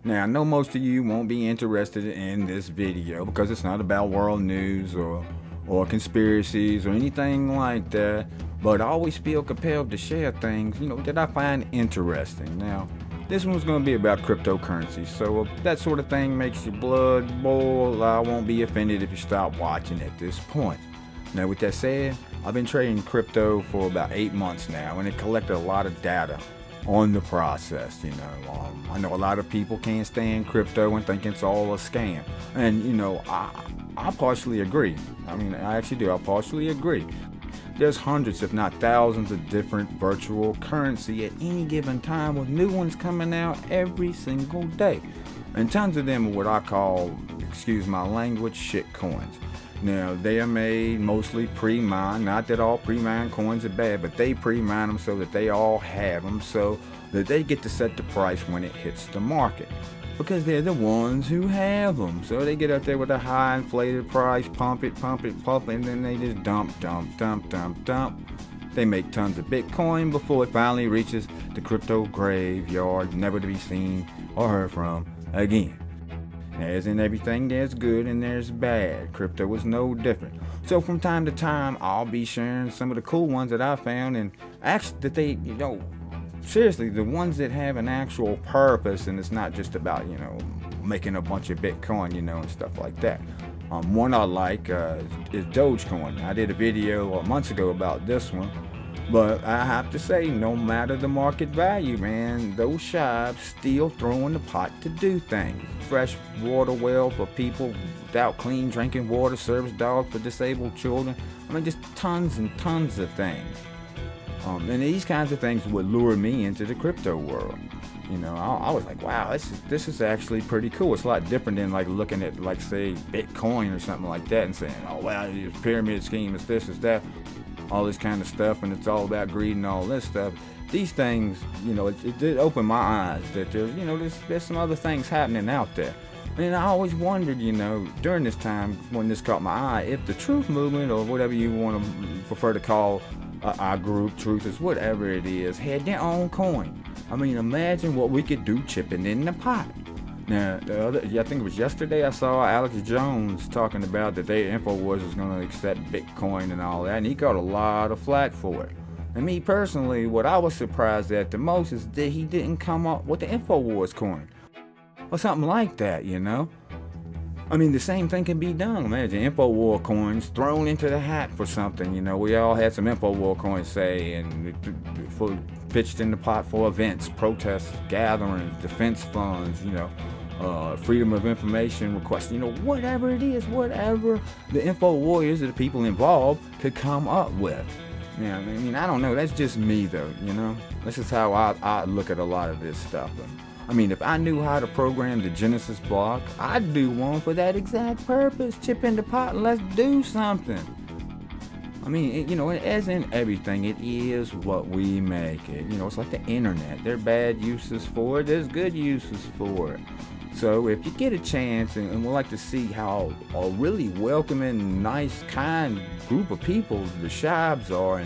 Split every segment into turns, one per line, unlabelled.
Now, I know most of you won't be interested in this video because it's not about world news or conspiracies or anything like that, but I always feel compelled to share things, that I find interesting. Now, this one's going to be about cryptocurrency, so if that sort of thing makes your blood boil, I won't be offended if you stop watching at this point. Now, with that said, I've been trading crypto for about 8 months now, and it collected a lot of data on the process. I know a lot of people can't stand crypto and think it's all a scam, and I partially agree. I actually do. I partially agree. There's hundreds, if not thousands, of different virtual currency at any given time, with new ones coming out every single day, and tons of them are what I call, excuse my language, shit coins. Now, they are made mostly pre-mined. Not that all pre-mined coins are bad, but they pre-mine them so that they all have them, so that they get to set the price when it hits the market, because they're the ones who have them. So they get up there with a high inflated price, pump it, and then they just dump. They make tons of Bitcoin before it finally reaches the crypto graveyard, never to be seen or heard from again. As in everything, there's good and there's bad. Crypto is no different. So from time to time, I'll be sharing some of the cool ones that I found, and actually that they, seriously, the ones that have an actual purpose, and it's not just about, making a bunch of Bitcoin, and stuff like that. One I like is Dogecoin. I did a video months ago about this one. But I have to say, no matter the market value, man, those shibes still throwing the pot to do things. Fresh water well for people without clean drinking water, service dogs for disabled children. Just tons and tons of things. And these kinds of things would lure me into the crypto world. I was like, wow, this is actually pretty cool. It's a lot different than like looking at, like, say, Bitcoin or something like that and saying, oh, wow, it's pyramid scheme, it's this, it's that, all this kind of stuff, and it's all about greed and all this stuff. These things, it did open my eyes that there's some other things happening out there. And I always wondered, during this time when this caught my eye, if the truth movement, or whatever you want to prefer to call our group, truthers, whatever it is, had their own coin. Imagine what we could do chipping in the pot. Now, I think it was yesterday, I saw Alex Jones talking about that InfoWars is going to accept Bitcoin and all that, and he got a lot of flack for it. And me personally, what I was surprised at the most is that he didn't come up with the InfoWars coin or something like that, the same thing can be done. Imagine InfoWar coins thrown into the hat for something. We all had some InfoWar coins, say, and pitched in the pot for events, protests, gatherings, defense funds, freedom of information requests, whatever it is, whatever the info warriors or the people involved could come up with. Now, I don't know. That's just me, though, This is how I look at a lot of this stuff. If I knew how to program the Genesis block, I'd do one for that exact purpose. Chip in the pot and let's do something. As in everything, it is what we make it. It's like the internet. There are bad uses for it. There's good uses for it. So if you get a chance, and we'd like to see how a really welcoming, nice, kind group of people the Shibes are,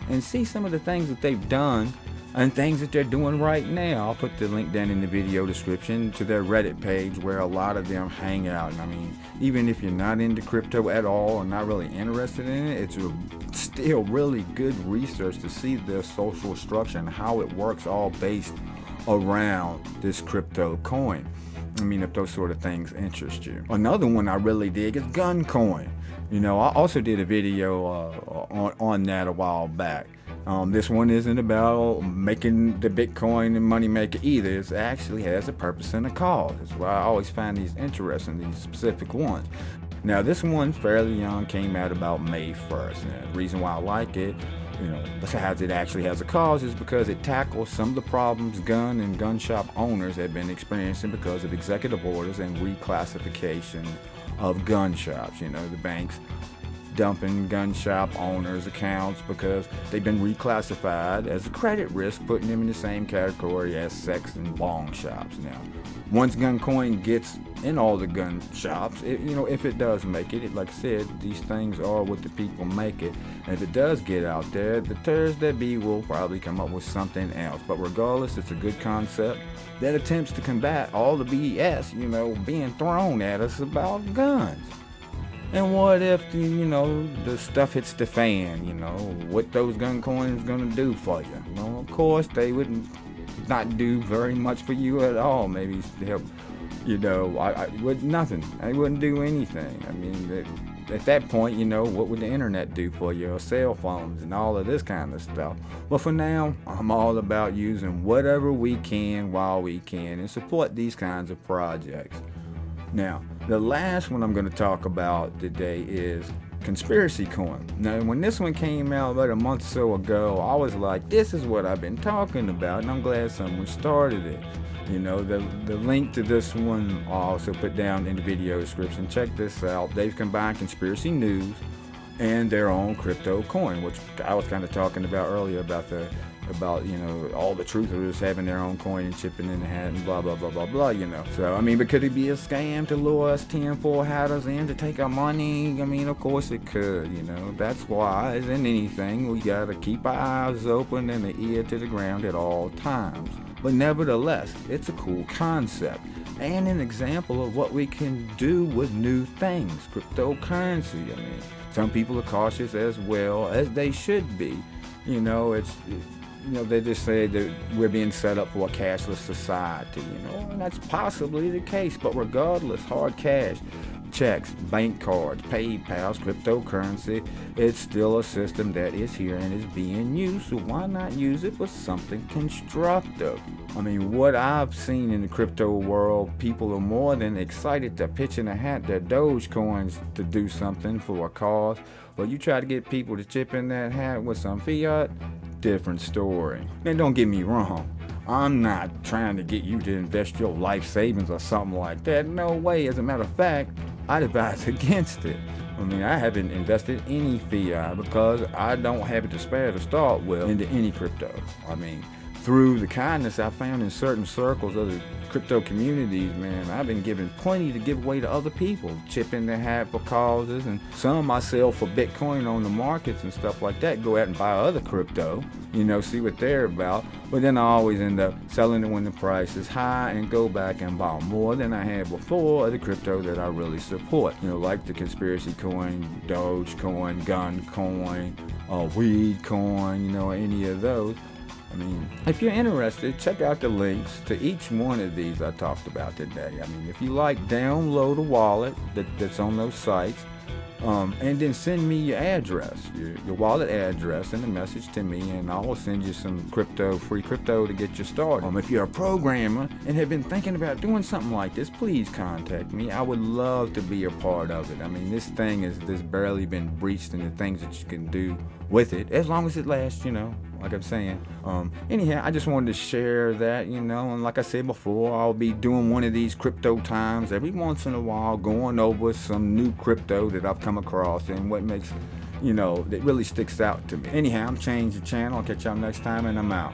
and see some of the things that they've done and things that they're doing right now. I'll put the link down in the video description to their Reddit page where a lot of them hang out. And even if you're not into crypto at all or not really interested in it, it's still really good research to see their social structure and how it works, all based around this crypto coin. If those sort of things interest you. Another one I really dig is Guncoin. I also did a video on that a while back. This one isn't about making the Bitcoin and money maker either. It actually has a purpose and a cause. That's why I always find these interesting, these specific ones. Now, this one, fairly young, came out about May 1st. And the reason why I like it, besides it actually has a cause, is because it tackles some of the problems gun and gun shop owners have been experiencing because of executive orders and reclassification of gun shops. The banks dumping gun shop owners' accounts because they've been reclassified as a credit risk, putting them in the same category as sex and long shops. Now, once Guncoin gets in all the gun shops, if it does make it, like I said, these things are what the people make it. And if it does get out there, the terrorists that be will probably come up with something else. But regardless, it's a good concept that attempts to combat all the BS, being thrown at us about guns. And what if, the stuff hits the fan, what those gun coins gonna do for you? Well, of course, they wouldn't not do very much for you at all. Maybe help, I would nothing. I wouldn't do anything. I mean, at that point, what would the internet do for you, or cell phones and all of this kind of stuff? Well, for now, I'm all about using whatever we can while we can and support these kinds of projects. Now, the last one I'm going to talk about today is Conspiracy Coin. Now, when this one came out about a month or so ago, I was like, this is what I've been talking about, and I'm glad someone started it. The link to this one I'll also put down in the video description. Check this out. They've combined conspiracy news and their own crypto coin, which I was kind of talking about earlier about all the truthers having their own coin and chipping in the hat and blah blah blah blah blah. So I mean, but could it be a scam to lure us tinfoil hatters in to take our money? I mean, of course it could. That's why, as in anything, we gotta keep our eyes open and the ear to the ground at all times. But nevertheless, it's a cool concept and an example of what we can do with new things, cryptocurrency. I mean, some people are cautious as well, as they should be. They just say that we're being set up for a cashless society, and that's possibly the case. But regardless, hard cash, checks, bank cards, PayPal's, cryptocurrency, it's still a system that is here and is being used. So why not use it for something constructive? I mean, what I've seen in the crypto world, people are more than excited to pitch in a hat their Doge coins to do something for a cause. But you try to get people to chip in that hat with some fiat, different story. Now, don't get me wrong. I'm not trying to get you to invest your life savings or something like that. No way. As a matter of fact, I'd advise against it. I mean, I haven't invested any fiat because I don't have it to spare to start with into any crypto. I mean, through the kindness I found in certain circles of the crypto communities, man, I've been giving plenty to give away to other people, chip in their hat for causes, and some I sell for Bitcoin on the markets and stuff like that, go out and buy other crypto, see what they're about, but then I always end up selling it when the price is high and go back and buy more than I had before of the crypto that I really support, like the conspiracy coin, Doge coin, gun coin, weed coin, any of those. I mean, if you're interested, check out the links to each one of these I talked about today. I mean, if you like, download a wallet that's on those sites, and then send me your address, your wallet address, and a message to me, and I will send you some free crypto to get you started. If you're a programmer and have been thinking about doing something like this, please contact me. I would love to be a part of it. I mean, this thing has barely been breached in the things that you can do with it, as long as it lasts, like I'm saying. Anyhow, I just wanted to share that, and like I said before, I'll be doing one of these crypto times every once in a while, going over some new crypto that I've come across and what makes, that really sticks out to me. Anyhow, I'm ChangeDaChannel. I'll catch y'all next time, and I'm out.